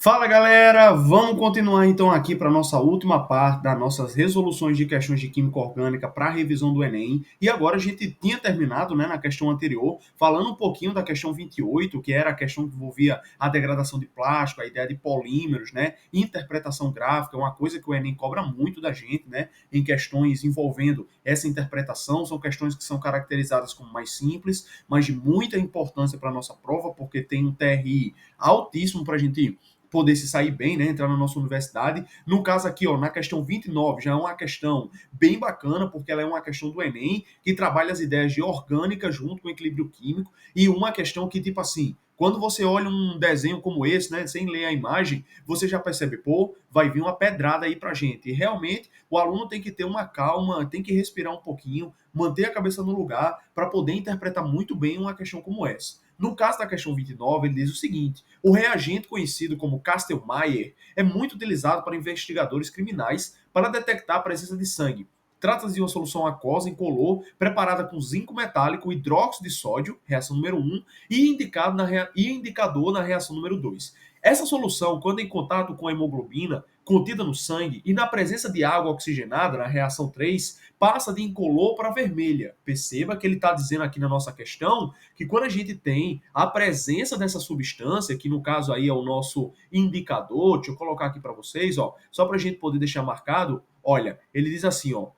Fala galera, vamos continuar então aqui para a nossa última parte das nossas resoluções de questões de química orgânica para a revisão do Enem. E agora a gente tinha terminado, né, na questão anterior, falando um pouquinho da questão 28, que era a questão que envolvia a degradação de plástico, a ideia de polímeros, né, interpretação gráfica, uma coisa que o Enem cobra muito da gente, né, em questões envolvendo essa interpretação. São questões que são caracterizadas como mais simples, mas de muita importância para a nossa prova, porque tem um TRI altíssimo para a gente poder se sair bem, né, entrar na nossa universidade. No caso aqui, ó, na questão 29, já é uma questão bem bacana, porque ela é uma questão do Enem, que trabalha as ideias de orgânica junto com equilíbrio químico, e uma questão que, tipo assim, quando você olha um desenho como esse, né, sem ler a imagem, você já percebe, pô, vai vir uma pedrada aí pra gente. E realmente, o aluno tem que ter uma calma, tem que respirar um pouquinho, manter a cabeça no lugar, para poder interpretar muito bem uma questão como essa. No caso da questão 29, ele diz o seguinte: o reagente conhecido como Kastelmeier é muito utilizado para investigadores criminais para detectar a presença de sangue. Trata-se de uma solução aquosa incolor preparada com zinco metálico, hidróxido de sódio, reação número 1, e indicador na reação número 2. Essa solução, quando em contato com a hemoglobina contida no sangue e na presença de água oxigenada, na reação 3, passa de incolor para vermelha. Perceba que ele está dizendo aqui na nossa questão que quando a gente tem a presença dessa substância, que no caso aí é o nosso indicador, deixa eu colocar aqui para vocês, ó, só para a gente poder deixar marcado, olha, ele diz assim, ó,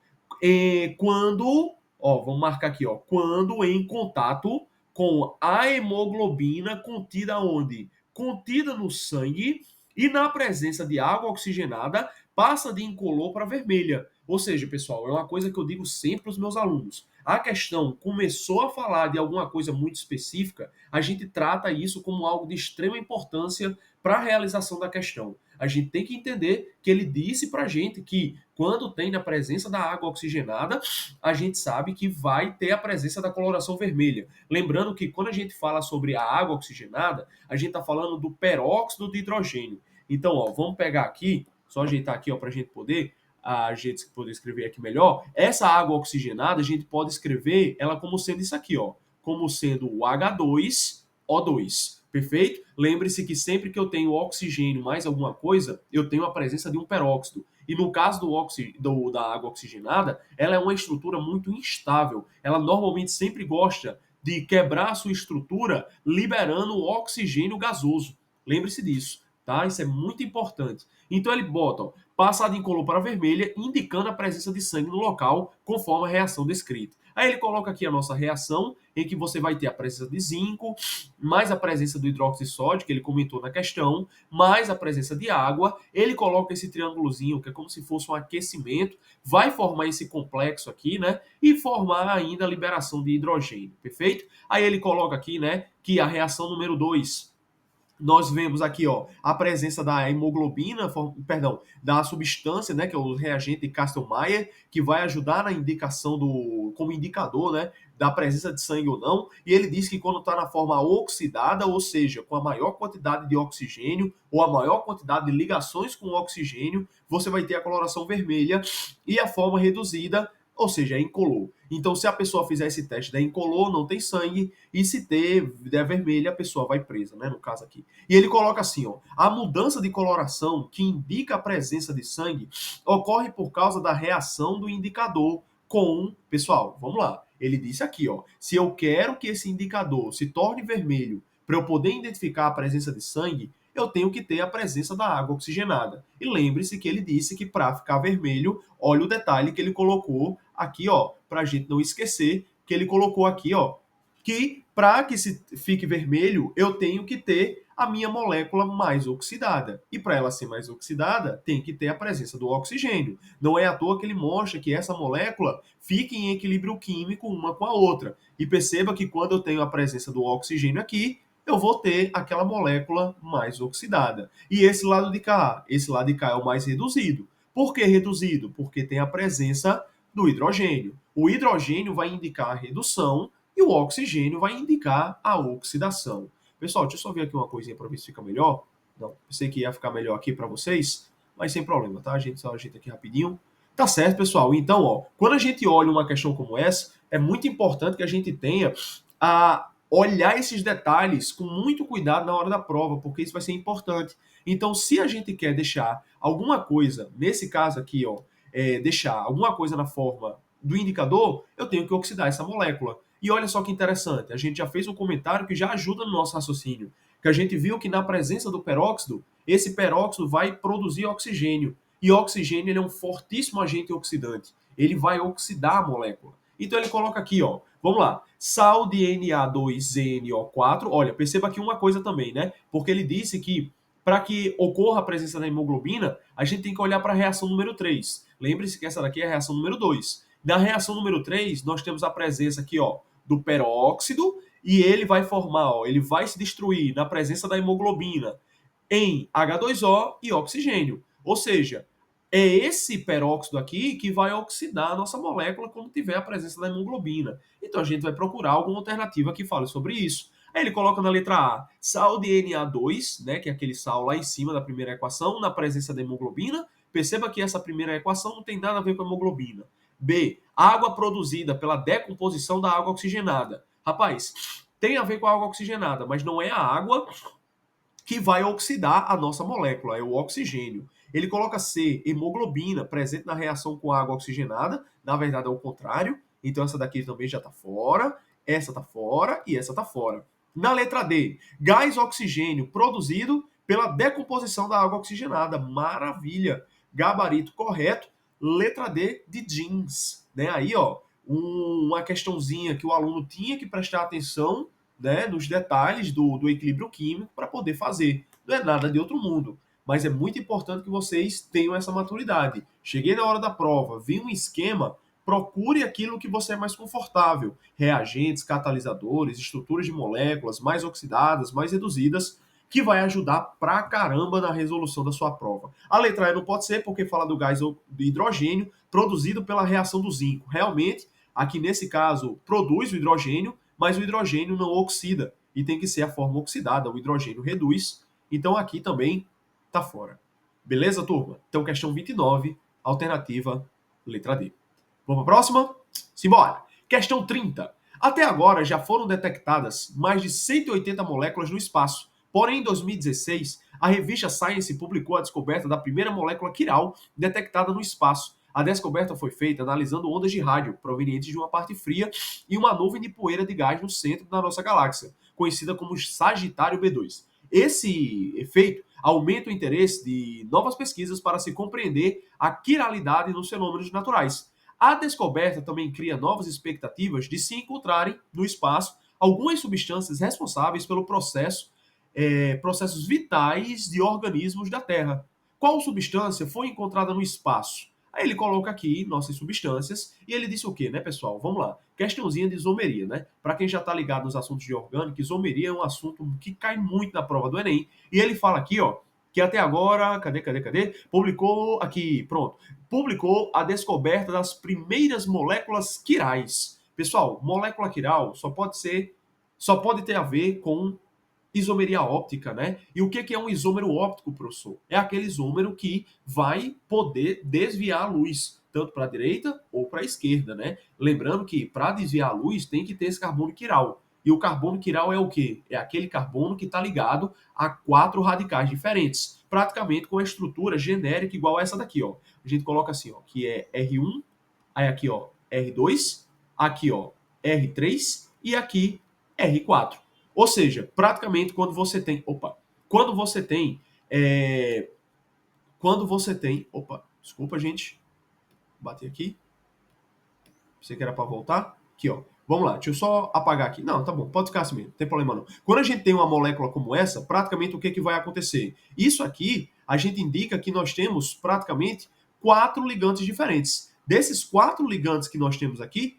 quando, ó, vamos marcar aqui, ó, quando em contato com a hemoglobina contida onde? Contida no sangue e na presença de água oxigenada passa de incolor para vermelha. Ou seja, pessoal, é uma coisa que eu digo sempre para os meus alunos. A questão começou a falar de alguma coisa muito específica, a gente trata isso como algo de extrema importância para a realização da questão. A gente tem que entender que ele disse para a gente que quando tem na presença da água oxigenada, a gente sabe que vai ter a presença da coloração vermelha. Lembrando que quando a gente fala sobre a água oxigenada, a gente está falando do peróxido de hidrogênio. Então, ó, vamos pegar aqui, só ajeitar aqui para a gente poder escrever aqui melhor. Essa água oxigenada, a gente pode escrever ela como sendo isso aqui, ó, como sendo o H2O2. Perfeito? Lembre-se que sempre que eu tenho oxigênio mais alguma coisa, eu tenho a presença de um peróxido. E no caso da água oxigenada, ela é uma estrutura muito instável. Ela normalmente sempre gosta de quebrar a sua estrutura liberando o oxigênio gasoso. Lembre-se disso, tá? Isso é muito importante. Então ele bota, ó, passa de incolor para vermelha, indicando a presença de sangue no local, conforme a reação descrita. Aí ele coloca aqui a nossa reação, em que você vai ter a presença de zinco, mais a presença do hidróxido de sódio, que ele comentou na questão, mais a presença de água. Ele coloca esse triângulozinho, que é como se fosse um aquecimento, vai formar esse complexo aqui, né? E formar ainda a liberação de hidrogênio, perfeito? Aí ele coloca aqui, né, que a reação número 2 nós vemos aqui, ó, a presença da hemoglobina, perdão, da substância, né, que é o reagente de Kastelmeier, que vai ajudar na indicação como indicador, né, da presença de sangue ou não. E ele diz que quando está na forma oxidada, ou seja, com a maior quantidade de oxigênio ou a maior quantidade de ligações com o oxigênio, você vai ter a coloração vermelha e a forma reduzida, ou seja, é incolor. Então, se a pessoa fizer esse teste da incolor, não tem sangue, e se der vermelha, a pessoa vai presa, né, no caso aqui. E ele coloca assim, ó, a mudança de coloração que indica a presença de sangue ocorre por causa da reação do indicador com, pessoal, vamos lá. Ele disse aqui, ó, se eu quero que esse indicador se torne vermelho para eu poder identificar a presença de sangue, eu tenho que ter a presença da água oxigenada. E lembre-se que ele disse que para ficar vermelho, olha o detalhe que ele colocou aqui, ó, para a gente não esquecer que ele colocou aqui, ó, que para que se fique vermelho, eu tenho que ter a minha molécula mais oxidada. E para ela ser mais oxidada, tem que ter a presença do oxigênio. Não é à toa que ele mostra que essa molécula fica em equilíbrio químico uma com a outra. E perceba que quando eu tenho a presença do oxigênio aqui, eu vou ter aquela molécula mais oxidada. E esse lado de cá? Esse lado de cá é o mais reduzido. Por que reduzido? Porque tem a presença do hidrogênio. O hidrogênio vai indicar a redução e o oxigênio vai indicar a oxidação. Pessoal, deixa eu só ver aqui uma coisinha para ver se fica melhor. Não, pensei que ia ficar melhor aqui para vocês, mas sem problema, tá? A gente só ajeita aqui rapidinho. Tá certo, pessoal? Então, ó, quando a gente olha uma questão como essa, é muito importante que a gente tenha a olhar esses detalhes com muito cuidado na hora da prova, porque isso vai ser importante. Então, se a gente quer deixar alguma coisa, nesse caso aqui, ó, deixar alguma coisa na forma do indicador, eu tenho que oxidar essa molécula. E olha só que interessante, a gente já fez um comentário que já ajuda no nosso raciocínio, que a gente viu que na presença do peróxido, esse peróxido vai produzir oxigênio. E o oxigênio ele é um fortíssimo agente oxidante. Ele vai oxidar a molécula. Então ele coloca aqui, ó, vamos lá, sal de Na2ZNO4. Olha, perceba aqui uma coisa também, né? Porque ele disse que para que ocorra a presença da hemoglobina, a gente tem que olhar para a reação número 3. Lembre-se que essa daqui é a reação número 2. Na reação número 3, nós temos a presença aqui, ó, do peróxido, e ele vai formar, ó, ele vai se destruir na presença da hemoglobina em H2O e oxigênio. Ou seja, é esse peróxido aqui que vai oxidar a nossa molécula quando tiver a presença da hemoglobina. Então a gente vai procurar alguma alternativa que fale sobre isso. Aí ele coloca na letra A, sal de Na2, né, que é aquele sal lá em cima da primeira equação, na presença da hemoglobina. Perceba que essa primeira equação não tem nada a ver com a hemoglobina. B, água produzida pela decomposição da água oxigenada. Rapaz, tem a ver com a água oxigenada, mas não é a água que vai oxidar a nossa molécula, é o oxigênio. Ele coloca C, hemoglobina, presente na reação com água oxigenada. Na verdade é o contrário. Então essa daqui também já está fora, essa está fora e essa está fora. Na letra D, gás oxigênio produzido pela decomposição da água oxigenada. Maravilha! Gabarito correto. Letra D de jeans. Né? Aí, ó, uma questãozinha que o aluno tinha que prestar atenção, né, nos detalhes do equilíbrio químico para poder fazer. Não é nada de outro mundo, mas é muito importante que vocês tenham essa maturidade. Cheguei na hora da prova, vi um esquema, procure aquilo que você é mais confortável. Reagentes, catalisadores, estruturas de moléculas mais oxidadas, mais reduzidas, que vai ajudar pra caramba na resolução da sua prova. A letra E não pode ser porque fala do gás de hidrogênio produzido pela reação do zinco. Realmente, aqui nesse caso, produz o hidrogênio, mas o hidrogênio não oxida e tem que ser a forma oxidada, o hidrogênio reduz. Então aqui também está fora. Beleza, turma? Então, questão 29, alternativa letra D. Vamos para a próxima? Simbora! Questão 30. Até agora já foram detectadas mais de 180 moléculas no espaço. Porém, em 2016, a revista Science publicou a descoberta da primeira molécula quiral detectada no espaço. A descoberta foi feita analisando ondas de rádio provenientes de uma parte fria e uma nuvem de poeira de gás no centro da nossa galáxia, conhecida como Sagitário B2. Esse efeito aumenta o interesse de novas pesquisas para se compreender a quiralidade nos fenômenos naturais. A descoberta também cria novas expectativas de se encontrarem no espaço algumas substâncias responsáveis pelo processos vitais de organismos da Terra. Qual substância foi encontrada no espaço? Aí ele coloca aqui nossas substâncias e ele disse o quê, né, pessoal? Vamos lá. Questãozinha de isomeria, né? Para quem já está ligado nos assuntos de orgânica, isomeria é um assunto que cai muito na prova do Enem. E ele fala aqui, ó, que até agora, cadê? Publicou aqui, pronto. Publicou a descoberta das primeiras moléculas quirais. Pessoal, molécula quiral só pode ter a ver com isomeria óptica, né? E o que é um isômero óptico, professor? É aquele isômero que vai poder desviar a luz, tanto para a direita ou para a esquerda, né? Lembrando que para desviar a luz tem que ter esse carbono quiral. E o carbono quiral é o quê? É aquele carbono que está ligado a 4 radicais diferentes, praticamente com a estrutura genérica igual a essa daqui, ó. A gente coloca assim, ó, que é R1, aí aqui, ó, R2, aqui, ó, R3 e aqui R4. Ou seja, praticamente quando você tem. Quando você tem. Quando você tem. Desculpa, gente. Bati aqui. Pensei que era para voltar. Aqui, ó. Vamos lá, deixa eu só apagar aqui. Não, tá bom, pode ficar assim mesmo, não tem problema não. Quando a gente tem uma molécula como essa, praticamente o que vai acontecer? Isso aqui, a gente indica que nós temos praticamente 4 ligantes diferentes. Desses 4 ligantes que nós temos aqui,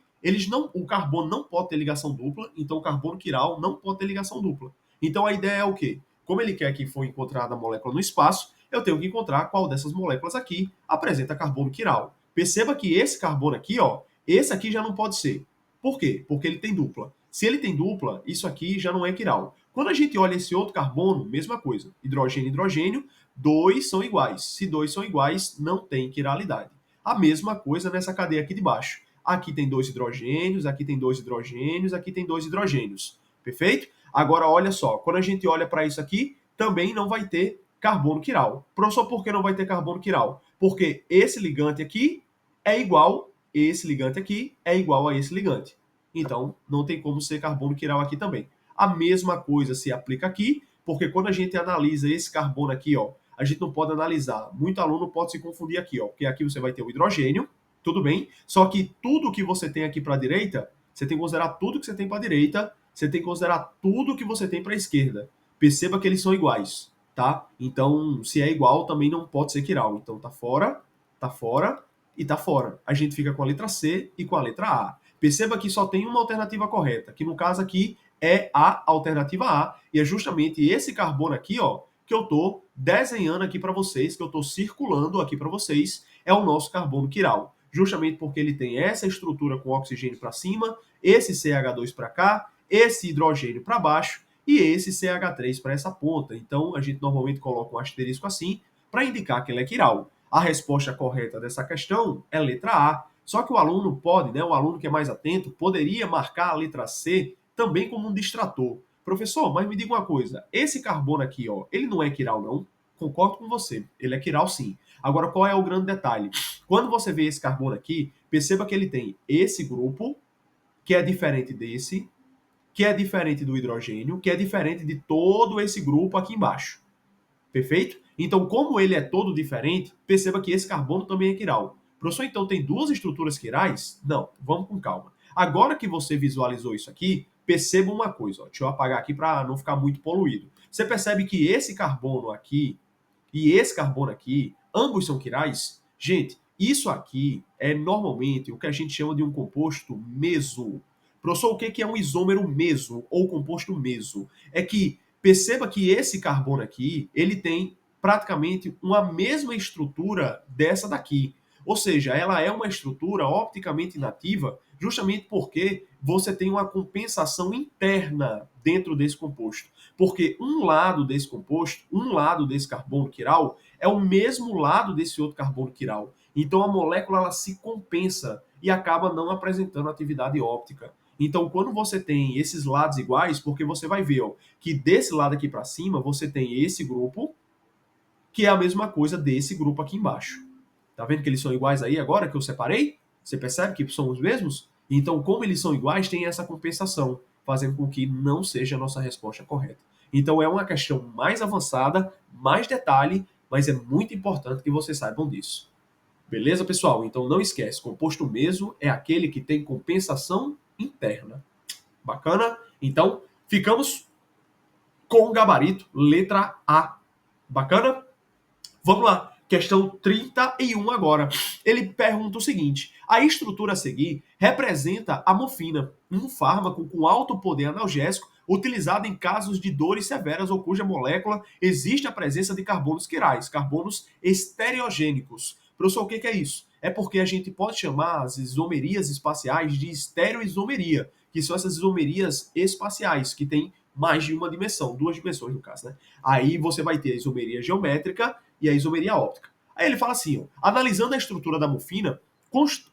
o carbono não pode ter ligação dupla, então o carbono quiral não pode ter ligação dupla. Então a ideia é o quê? Como ele quer que for encontrada a molécula no espaço, eu tenho que encontrar qual dessas moléculas aqui apresenta carbono quiral. Perceba que esse carbono aqui, ó, esse aqui já não pode ser. Por quê? Porque ele tem dupla. Se ele tem dupla, isso aqui já não é quiral. Quando a gente olha esse outro carbono, mesma coisa. Hidrogênio e hidrogênio, 2 são iguais. Se 2 são iguais, não tem quiralidade. A mesma coisa nessa cadeia aqui de baixo. Aqui tem 2 hidrogênios, aqui tem 2 hidrogênios, aqui tem 2 hidrogênios. Perfeito? Agora, olha só. Quando a gente olha para isso aqui, também não vai ter carbono quiral. Professor, por que não vai ter carbono quiral? Porque esse ligante aqui é igual, esse ligante aqui é igual a esse ligante. Então, não tem como ser carbono quiral aqui também. A mesma coisa se aplica aqui, porque quando a gente analisa esse carbono aqui, ó, a gente não pode analisar. Muito aluno pode se confundir aqui, ó, porque aqui você vai ter o hidrogênio, tudo bem, só que tudo que você tem aqui para a direita, você tem que considerar tudo que você tem para a direita, você tem que considerar tudo que você tem para a esquerda. Perceba que eles são iguais, tá? Então, se é igual, também não pode ser quiral. Então, tá fora e tá fora. A gente fica com a letra C e com a letra A. Perceba que só tem uma alternativa correta, que no caso aqui é a alternativa A, e é justamente esse carbono aqui, ó, que eu tô desenhando aqui para vocês, que eu tô circulando aqui para vocês, é o nosso carbono quiral. Justamente porque ele tem essa estrutura com oxigênio para cima, esse CH2 para cá, esse hidrogênio para baixo e esse CH3 para essa ponta. Então, a gente normalmente coloca um asterisco assim para indicar que ele é quiral. A resposta correta dessa questão é letra A. Só que o aluno pode, né, o aluno que é mais atento, poderia marcar a letra C também como um distrator. Professor, mas me diga uma coisa, esse carbono aqui, ó, ele não é quiral não? Concordo com você, ele é quiral sim. Agora, qual é o grande detalhe? Quando você vê esse carbono aqui, perceba que ele tem esse grupo, que é diferente desse, que é diferente do hidrogênio, que é diferente de todo esse grupo aqui embaixo. Perfeito? Então, como ele é todo diferente, perceba que esse carbono também é quiral. Professor, então tem duas estruturas quirais? Não, vamos com calma. Agora que você visualizou isso aqui, perceba uma coisa. Ó, deixa eu apagar aqui para não ficar muito poluído. Você percebe que esse carbono aqui e esse carbono aqui, ambos são quirais? Gente, isso aqui é normalmente o que a gente chama de um composto meso. Professor, o que é um isômero meso ou composto meso? É que perceba que esse carbono aqui, ele tem praticamente uma mesma estrutura dessa daqui. Ou seja, ela é uma estrutura opticamente inativa, justamente porque você tem uma compensação interna dentro desse composto. Porque um lado desse composto, um lado desse carbono quiral, é o mesmo lado desse outro carbono quiral. Então a molécula ela se compensa e acaba não apresentando atividade óptica. Então, quando você tem esses lados iguais, porque você vai ver ó, que desse lado aqui para cima você tem esse grupo, que é a mesma coisa desse grupo aqui embaixo. Tá vendo que eles são iguais aí agora que eu separei? Você percebe que são os mesmos? Então, como eles são iguais, tem essa compensação, fazendo com que não seja a nossa resposta correta. Então, é uma questão mais avançada, mais detalhe, mas é muito importante que vocês saibam disso. Beleza, pessoal? Então, não esquece, composto meso é aquele que tem compensação interna. Bacana? Então, ficamos com o gabarito letra A. Bacana? Vamos lá. Questão 31 agora. Ele pergunta o seguinte: a estrutura a seguir representa a morfina, um fármaco com alto poder analgésico utilizado em casos de dores severas ou cuja molécula existe a presença de carbonos quirais, carbonos estereogênicos. Professor, o que é isso? É porque a gente pode chamar as isomerias espaciais de estereoisomeria, que são essas isomerias espaciais, que têm mais de uma dimensão, duas dimensões no caso, né? Aí você vai ter a isomeria geométrica e a isomeria óptica. Aí ele fala assim, ó, analisando a estrutura da morfina,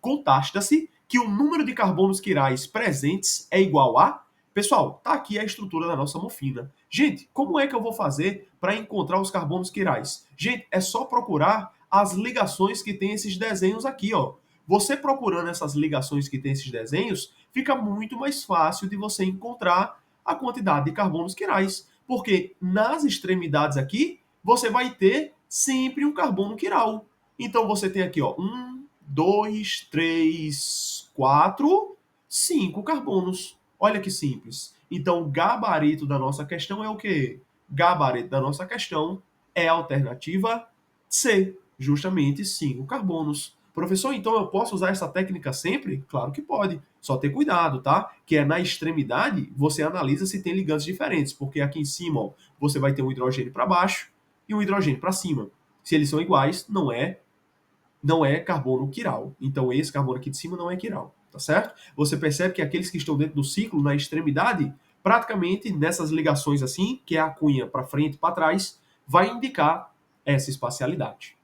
constata-se que o número de carbonos quirais presentes é igual a... Pessoal, tá aqui a estrutura da nossa morfina. Gente, como é que eu vou fazer para encontrar os carbonos quirais? Gente, é só procurar as ligações que tem esses desenhos aqui, ó. Você procurando essas ligações que tem esses desenhos, fica muito mais fácil de você encontrar a quantidade de carbonos quirais, porque nas extremidades aqui você vai ter sempre um carbono quiral. Então você tem aqui, ó, 1, 2, 3, 4, 5 carbonos. Olha que simples. Então o gabarito da nossa questão é o quê? Gabarito da nossa questão é a alternativa C, justamente 5 carbonos. Professor, então eu posso usar essa técnica sempre? Claro que pode. Só ter cuidado, tá? Que é na extremidade, você analisa se tem ligantes diferentes, porque aqui em cima, ó, você vai ter um hidrogênio para baixo e um hidrogênio para cima. Se eles são iguais, não é carbono quiral. Então esse carbono aqui de cima não é quiral, tá certo? Você percebe que aqueles que estão dentro do ciclo, na extremidade, praticamente nessas ligações assim, que é a cunha para frente e para trás, vai indicar essa espacialidade.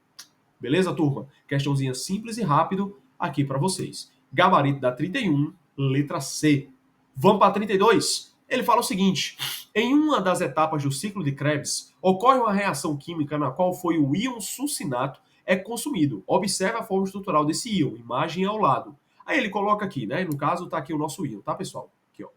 Beleza, turma? Questãozinha simples e rápido aqui para vocês. Gabarito da 31, letra C. Vamos para 32? Ele fala o seguinte: Em uma das etapas do ciclo de Krebs, ocorre uma reação química na qual foi o íon succinato é consumido. Observe a forma estrutural desse íon, imagem ao lado. Aí ele coloca aqui, né? No caso, está aqui o nosso íon, tá, pessoal? Aqui, ó.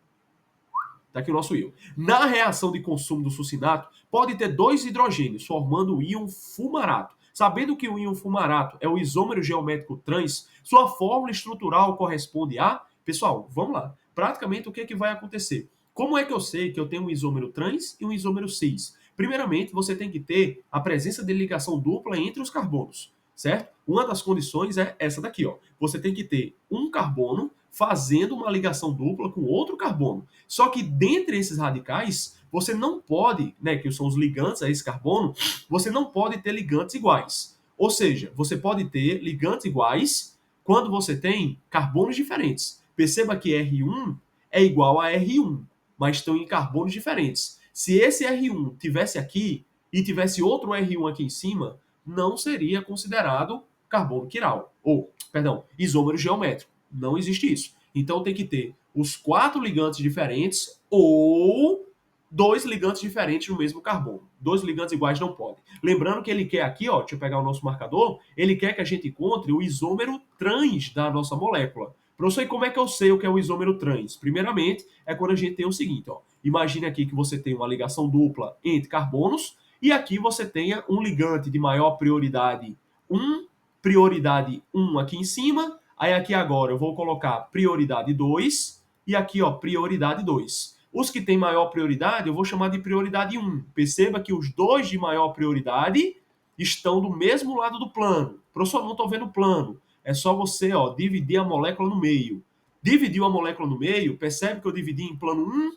Está aqui o nosso íon. Na reação de consumo do succinato, pode ter dois hidrogênios, formando o íon fumarato. Sabendo que o íon fumarato é o isômero geométrico trans, sua fórmula estrutural corresponde a... Pessoal, vamos lá. Praticamente, o que, é que vai acontecer? Como é que eu sei que eu tenho um isômero trans e um isômero cis? Primeiramente, você tem que ter a presença de ligação dupla entre os carbonos, certo? Uma das condições é essa daqui, ó. Você tem que ter um carbono fazendo uma ligação dupla com outro carbono. Só que dentre esses radicais, você não pode, né, que são os ligantes a esse carbono, você não pode ter ligantes iguais. Ou seja, você pode ter ligantes iguais quando você tem carbonos diferentes. Perceba que R1 é igual a R1, mas estão em carbonos diferentes. Se esse R1 tivesse aqui e tivesse outro R1 aqui em cima, não seria considerado carbono quiral, ou, perdão, isômero geométrico. Não existe isso. Então tem que ter os 4 ligantes diferentes ou 2 ligantes diferentes no mesmo carbono. 2 ligantes iguais não pode. Lembrando que ele quer aqui, ó, deixa eu pegar o nosso marcador, ele quer que a gente encontre o isômero trans da nossa molécula. Professor, e como é que eu sei o que é o isômero trans? Primeiramente, é quando a gente tem o seguinte, ó. Imagine aqui que você tem uma ligação dupla entre carbonos e aqui você tenha um ligante de maior prioridade 1 aqui em cima. Aí aqui agora eu vou colocar prioridade 2 e aqui, ó, prioridade 2. Os que têm maior prioridade eu vou chamar de prioridade 1. Perceba que os dois de maior prioridade estão do mesmo lado do plano. Professor, não estou vendo o plano. É só você, ó, dividir a molécula no meio. Dividiu a molécula no meio, percebe que eu dividi em plano 1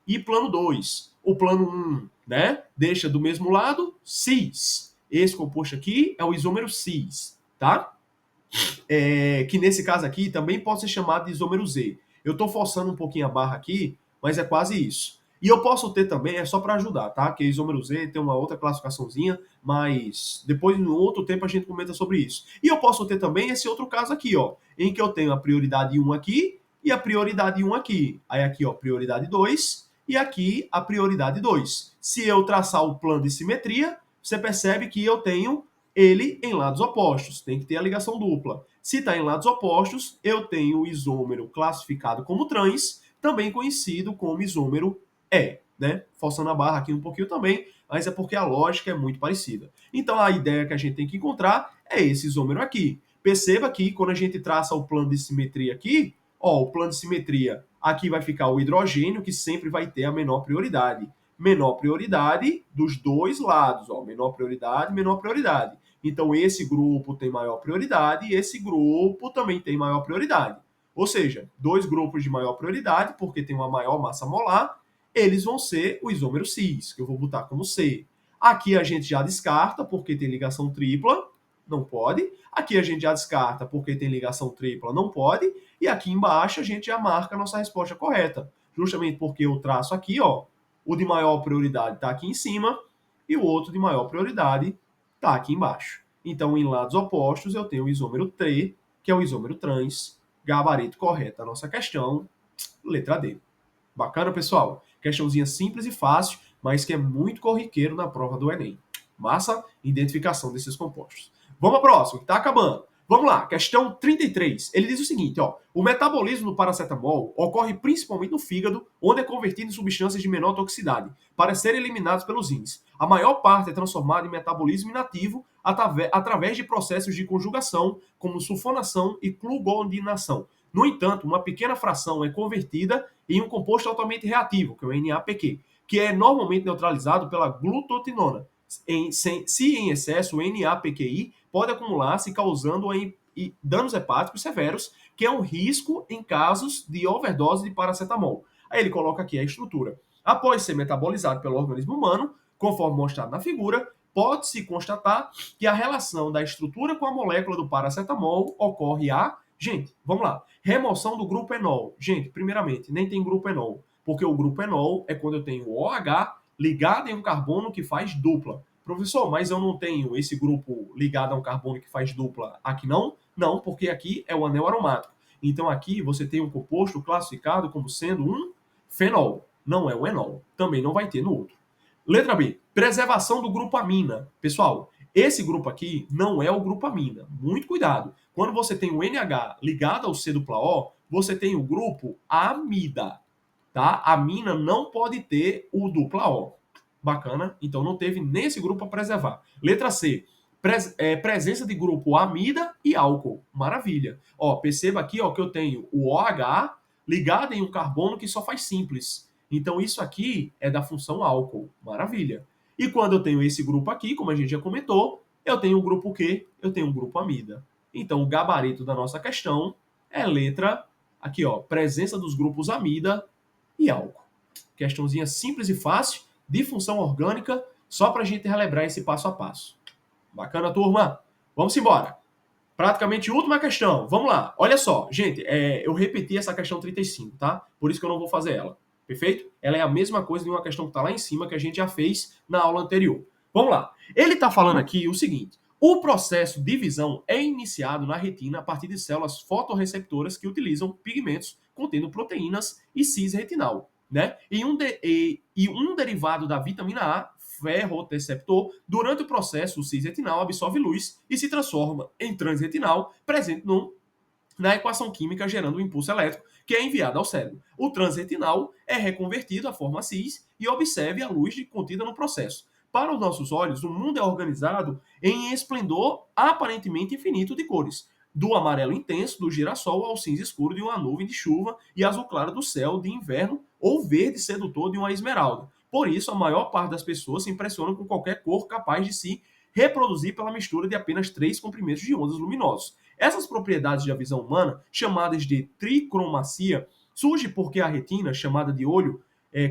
e plano 2. O plano 1, né, deixa do mesmo lado cis. Esse composto aqui é o isômero cis, tá? Que nesse caso aqui também pode ser chamado de isômero Z. Eu estou forçando um pouquinho a barra aqui, mas é quase isso. E eu posso ter também, é só para ajudar, tá? Que isômero Z tem uma outra classificaçãozinha, mas depois, no outro tempo, a gente comenta sobre isso. E eu posso ter também esse outro caso aqui, ó, em que eu tenho a prioridade 1 aqui e a prioridade 1 aqui. Aí aqui, ó, prioridade 2 e aqui a prioridade 2. Se eu traçar o plano de simetria, você percebe que eu tenho ele em lados opostos. Tem que ter a ligação dupla. Se está em lados opostos, eu tenho o isômero classificado como trans, também conhecido como isômero E, né? Forçando a barra aqui um pouquinho também, mas é porque a lógica é muito parecida. Então a ideia que a gente tem que encontrar é esse isômero aqui. Perceba que quando a gente traça o plano de simetria aqui, ó, o plano de simetria, aqui vai ficar o hidrogênio, que sempre vai ter a menor prioridade. Menor prioridade dos dois lados, ó, menor prioridade, menor prioridade. Então, esse grupo tem maior prioridade e esse grupo também tem maior prioridade. Ou seja, dois grupos de maior prioridade, porque tem uma maior massa molar, eles vão ser o isômero cis, que eu vou botar como C. Aqui a gente já descarta, porque tem ligação tripla, não pode. Aqui a gente já descarta, porque tem ligação tripla, não pode. E aqui embaixo a gente já marca a nossa resposta correta. Justamente porque eu traço aqui, ó, o de maior prioridade está aqui em cima e o outro de maior prioridade está aqui embaixo. Então, em lados opostos, eu tenho o isômero 3, que é o isômero trans. Gabarito correto da nossa questão, letra D. Bacana, pessoal? Questãozinha simples e fácil, mas que é muito corriqueiro na prova do Enem. Massa? Identificação desses compostos. Vamos à próxima, que está acabando. Vamos lá, questão 33. Ele diz o seguinte, ó. O metabolismo do paracetamol ocorre principalmente no fígado, onde é convertido em substâncias de menor toxicidade, para serem eliminadas pelos rins. A maior parte é transformada em metabolismo inativo através de processos de conjugação, como sulfonação e glugodinação. No entanto, uma pequena fração é convertida em um composto altamente reativo, que é o NAPQ, que é normalmente neutralizado pela glutotinona. Se em excesso, o NAPQI pode acumular-se causando danos hepáticos severos, que é um risco em casos de overdose de paracetamol. Aí ele coloca aqui a estrutura. Após ser metabolizado pelo organismo humano, conforme mostrado na figura, pode-se constatar que a relação da estrutura com a molécula do paracetamol ocorre a... Gente, vamos lá. Remoção do grupo enol. Gente, primeiramente, nem tem grupo enol, porque o grupo enol é quando eu tenho o OH ligado em um carbono que faz dupla. Professor, mas eu não tenho esse grupo ligado a um carbono que faz dupla aqui não? Não, porque aqui é o anel aromático. Então aqui você tem um composto classificado como sendo um fenol. não é o enol. Também não vai ter no outro. Letra B, preservação do grupo amina. Pessoal, esse grupo aqui não é o grupo amina. Muito cuidado. Quando você tem o NH ligado ao C dupla O, você tem o grupo amida. Tá? A amina não pode ter o dupla O. Bacana? Então não teve nem esse grupo a preservar. Letra C, presença de grupo amida e álcool. Maravilha. Ó, perceba aqui ó, que eu tenho o OH ligado em um carbono que só faz simples. Então isso aqui é da função álcool. Maravilha. E quando eu tenho esse grupo aqui, como a gente já comentou, eu tenho o grupo Q, eu tenho o grupo amida. Então o gabarito da nossa questão é letra aqui, ó, presença dos grupos amida e álcool. Questãozinha simples e fácil, de função orgânica, só para a gente relembrar esse passo a passo. Bacana, turma? Vamos embora. Praticamente última questão. Vamos lá. Olha só, gente, eu repeti essa questão 35, tá? Por isso que eu não vou fazer ela. Perfeito? Ela é a mesma coisa de uma questão que está lá em cima que a gente já fez na aula anterior. Vamos lá. Ele está falando aqui o seguinte: o processo de visão é iniciado na retina a partir de células fotorreceptoras que utilizam pigmentos contendo proteínas e cis-retinal, né? E um derivado da vitamina A, ferroteceptor, durante o processo, o cis-retinal absorve luz e se transforma em transretinal, presente na equação química gerando o impulso elétrico que é enviado ao cérebro. O transretinal é reconvertido à forma cis e observe a luz contida no processo. Para os nossos olhos, o mundo é organizado em esplendor aparentemente infinito de cores, do amarelo intenso do girassol ao cinza escuro de uma nuvem de chuva e azul claro do céu de inverno ou verde sedutor de uma esmeralda. Por isso, a maior parte das pessoas se impressiona com qualquer cor capaz de se reproduzir pela mistura de apenas 3 comprimentos de ondas luminosos. Essas propriedades da visão humana, chamadas de tricromacia, surgem porque a retina, chamada de olho,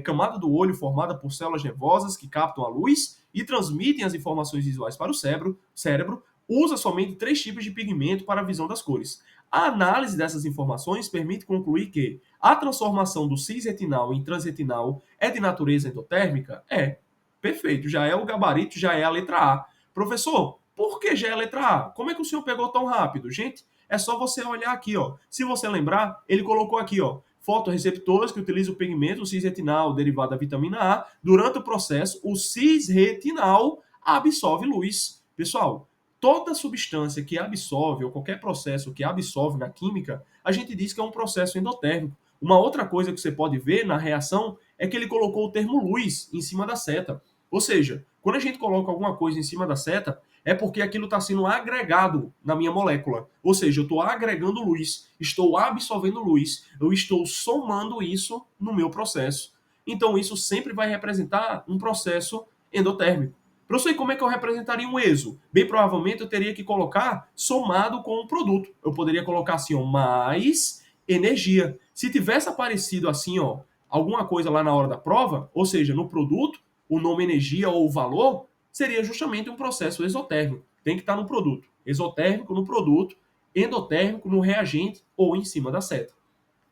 camada do olho formada por células nervosas que captam a luz e transmitem as informações visuais para o cérebro, usa somente 3 tipos de pigmento para a visão das cores. A análise dessas informações permite concluir que a transformação do cis-retinal em transretinal é de natureza endotérmica? É. Perfeito, já é o gabarito, já é a letra A. Professor, por que já é a letra A? Como é que o senhor pegou tão rápido? Gente, é só você olhar aqui, ó. Se você lembrar, ele colocou aqui, ó, fotorreceptores que utilizam o pigmento cis-retinal derivado da vitamina A. Durante o processo, o cis-retinal absorve luz. Pessoal, toda substância que absorve, ou qualquer processo que absorve na química, a gente diz que é um processo endotérmico. Uma outra coisa que você pode ver na reação é que ele colocou o termo luz em cima da seta. Ou seja, quando a gente coloca alguma coisa em cima da seta, é porque aquilo está sendo agregado na minha molécula. Ou seja, eu estou agregando luz, estou absorvendo luz, eu estou somando isso no meu processo. Então, isso sempre vai representar um processo endotérmico. Professor, e como é que eu representaria um ESO? Bem provavelmente eu teria que colocar somado com o produto. Eu poderia colocar assim, ó, mais energia. Se tivesse aparecido assim, ó, alguma coisa lá na hora da prova, ou seja, no produto, o nome energia ou o valor, seria justamente um processo exotérmico. Tem que estar no produto. Exotérmico no produto, endotérmico no reagente ou em cima da seta.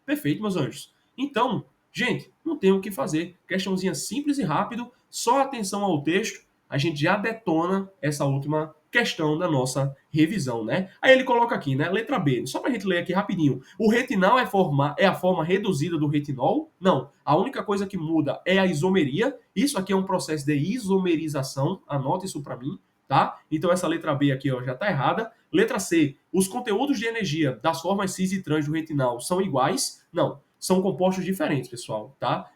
Perfeito, meus anjos. Então, gente, não tem o que fazer. Questãozinha simples e rápido, só atenção ao texto, a gente já detona essa última questão da nossa revisão, né? Aí ele coloca aqui, né? Letra B, só pra gente ler aqui rapidinho. O retinal é a forma reduzida do retinol? Não. A única coisa que muda é a isomeria. Isso aqui é um processo de isomerização. Anota isso para mim, tá? Então essa letra B aqui, ó, já tá errada. Letra C, os conteúdos de energia das formas cis e trans do retinal são iguais? Não, são compostos diferentes, pessoal, tá?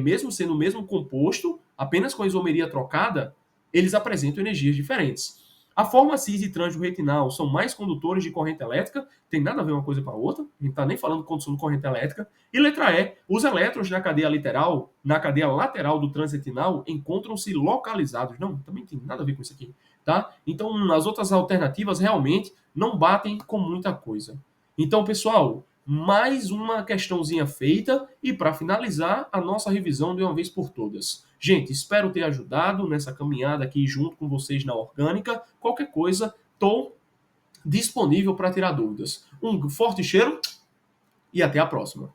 Mesmo sendo o mesmo composto, apenas com a isomeria trocada, eles apresentam energias diferentes. A forma cis e trans do retinal são mais condutores de corrente elétrica, tem nada a ver uma coisa com a outra, a gente está nem falando de condução de corrente elétrica. E letra E, os elétrons na cadeia lateral do transretinal encontram-se localizados. Não, também tem nada a ver com isso aqui, tá? Então, as outras alternativas realmente não batem com muita coisa. Então, pessoal, mais uma questãozinha feita e para finalizar a nossa revisão de uma vez por todas. Gente, espero ter ajudado nessa caminhada aqui junto com vocês na orgânica. Qualquer coisa, estou disponível para tirar dúvidas. Um forte cheiro e até a próxima.